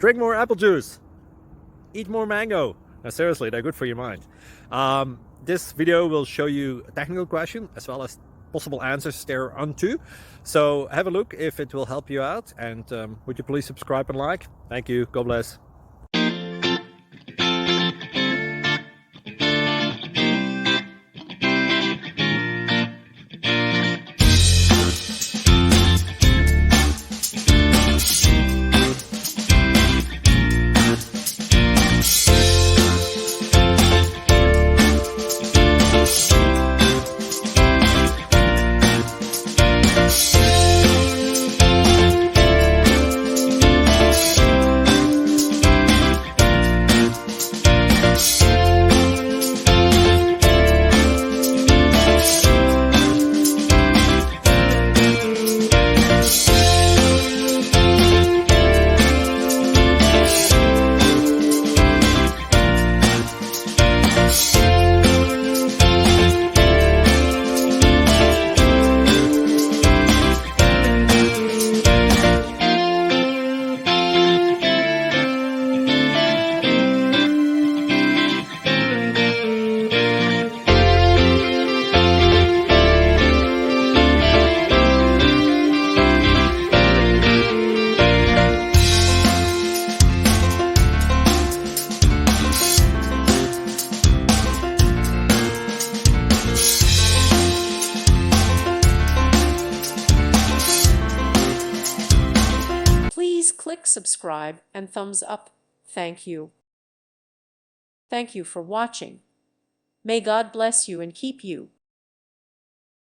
Drink more apple juice. Eat more mango. Now, seriously, they're good for your mind. This video will show you a technical question as well as possible answers thereunto. So have a look if it will help you out, and would you please subscribe and like? Thank you. God bless. Please click subscribe and thumbs up. Thank you. Thank you for watching. May God bless you and keep you.